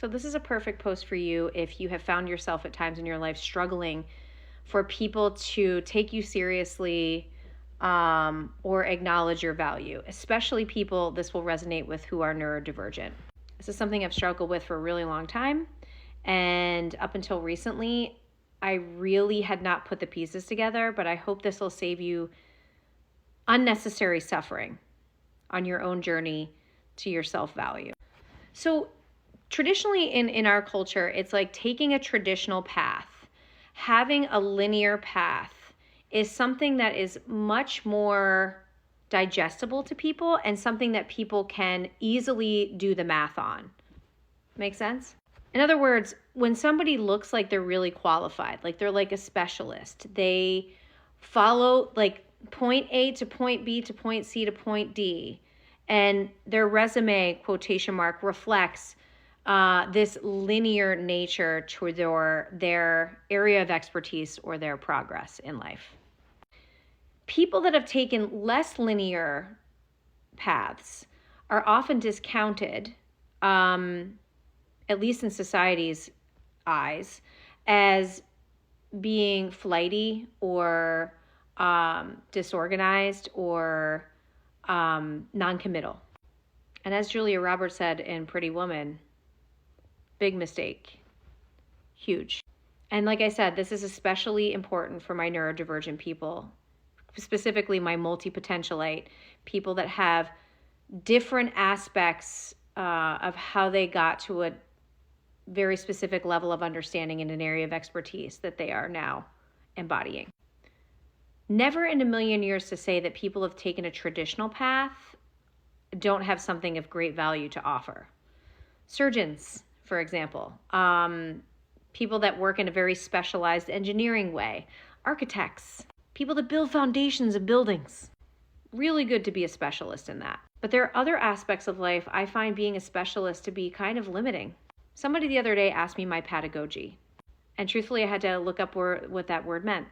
So this is a perfect post for you if you have found yourself at times in your life struggling for people to take you seriously, or acknowledge your value, especially people this will resonate with who are neurodivergent. This is something I've struggled with for a really long time. And up until recently, I really had not put the pieces together, but I hope this will save you unnecessary suffering on your own journey to your self-value. So traditionally in our culture, it's like taking a traditional path, having a linear path is something that is much more digestible to people and something that people can easily do the math on. Make sense? In other words, when somebody looks like they're really qualified, like they're like a specialist, they follow like point A to point B to point C to point D, and their resume, quotation mark, reflects this linear nature to their area of expertise or their progress in life. People that have taken less linear paths are often discounted, at least in society's eyes, as being flighty or disorganized or non-committal. And as Julia Roberts said in Pretty Woman, big mistake, huge. And like I said, this is especially important for my neurodivergent people, specifically my multi-potentialite, people that have different aspects of how they got to a very specific level of understanding in an area of expertise that they are now embodying. Never in a million years to say that people have taken a traditional path don't have something of great value to offer. Surgeons, for example, people that work in a very specialized engineering way, architects, people that build foundations of buildings. Really good to be a specialist in that. But there are other aspects of life I find being a specialist to be kind of limiting. Somebody the other day asked me my pedagogy, and truthfully I had to look up what that word meant.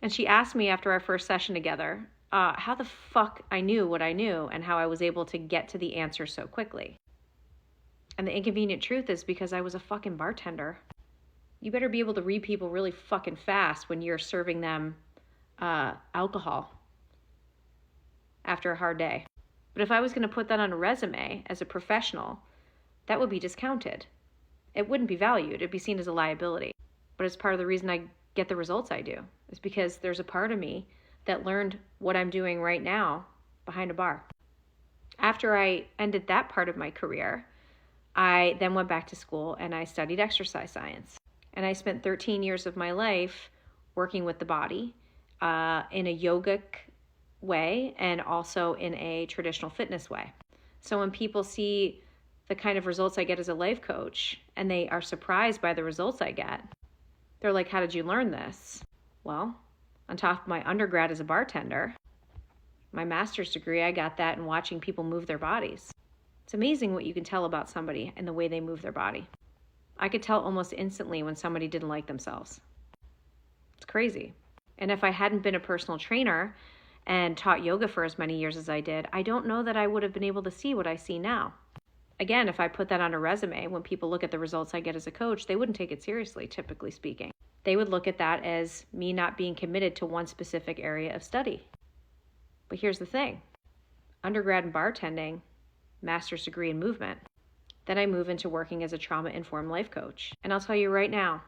And she asked me after our first session together how the fuck I knew what I knew and how I was able to get to the answer so quickly. And the inconvenient truth is because I was a fucking bartender. You better be able to read people really fucking fast when you're serving them alcohol after a hard day. But if I was going to put that on a resume as a professional, that would be discounted. It wouldn't be valued. It'd be seen as a liability. But it's part of the reason I get the results I do. Is because there's a part of me that learned what I'm doing right now behind a bar. After I ended that part of my career, I then went back to school and I studied exercise science. And I spent 13 years of my life working with the body in a yogic way and also in a traditional fitness way. So when people see the kind of results I get as a life coach and they are surprised by the results I get, they're like, how did you learn this? Well, on top of my undergrad as a bartender, my master's degree, I got that in watching people move their bodies. It's amazing what you can tell about somebody and the way they move their body. I could tell almost instantly when somebody didn't like themselves. It's crazy. And if I hadn't been a personal trainer and taught yoga for as many years as I did, I don't know that I would have been able to see what I see now. Again, if I put that on a resume, when people look at the results I get as a coach, they wouldn't take it seriously, typically speaking. They would look at that as me not being committed to one specific area of study. But here's the thing. Undergrad in bartending, master's degree in movement. Then I move into working as a trauma-informed life coach. And I'll tell you right now,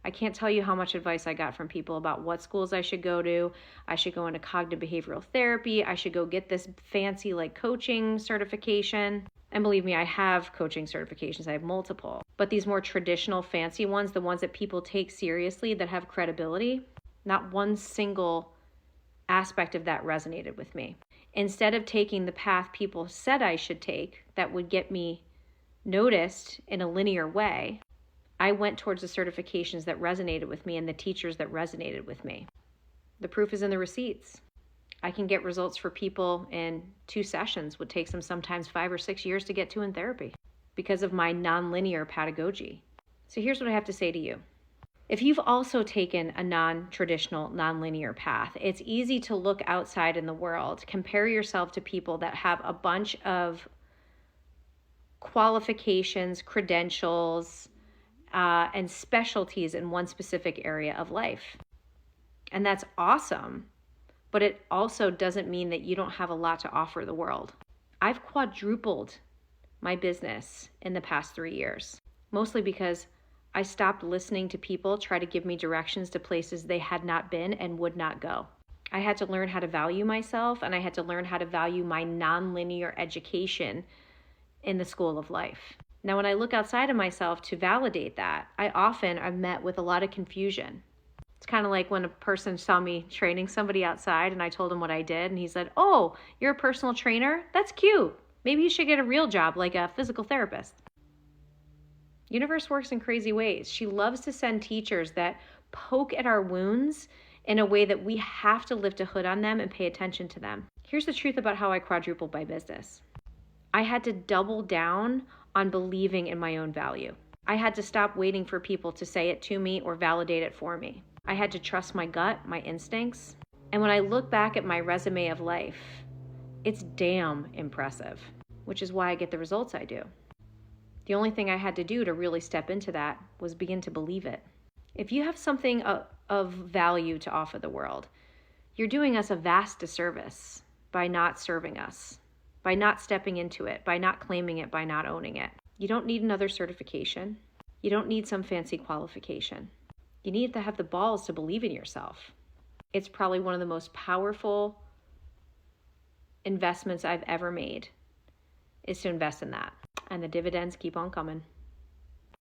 I can't tell you how much advice I got from people about what schools I should go to. I should go into cognitive behavioral therapy. I should go get this fancy like coaching certification. And believe me, I have coaching certifications. I have multiple. But these more traditional fancy ones, the ones that people take seriously, that have credibility, not one single aspect of that resonated with me. Instead of taking the path people said I should take that would get me noticed in a linear way, I went towards the certifications that resonated with me and the teachers that resonated with me. The proof is in the receipts. I can get results for people in 2 sessions, would take them sometimes 5 or 6 years to get to in therapy because of my non-linear pedagogy. So here's what I have to say to you. If you've also taken a non-traditional, non-linear path, it's easy to look outside in the world, compare yourself to people that have a bunch of qualifications, credentials, and specialties in one specific area of life. And that's awesome, but it also doesn't mean that you don't have a lot to offer the world. I've quadrupled my business in the past 3 years, mostly because I stopped listening to people try to give me directions to places they had not been and would not go. I had to learn how to value myself, and I had to learn how to value my nonlinear education in the school of life. Now, when I look outside of myself to validate that, I often am met with a lot of confusion. It's kind of like when a person saw me training somebody outside and I told him what I did, and he said, "Oh, you're a personal trainer? That's cute. Maybe you should get a real job like a physical therapist." Universe works in crazy ways. She loves to send teachers that poke at our wounds in a way that we have to lift a hood on them and pay attention to them. Here's the truth about how I quadrupled my business. I had to double down on believing in my own value. I had to stop waiting for people to say it to me or validate it for me. I had to trust my gut, my instincts. And when I look back at my resume of life, it's damn impressive, which is why I get the results I do. The only thing I had to do to really step into that was begin to believe it. If you have something of value to offer the world, you're doing us a vast disservice by not serving us, by not stepping into it, by not claiming it, by not owning it. You don't need another certification. You don't need some fancy qualification. You need to have the balls to believe in yourself. It's probably one of the most powerful investments I've ever made is to invest in that. And the dividends keep on coming.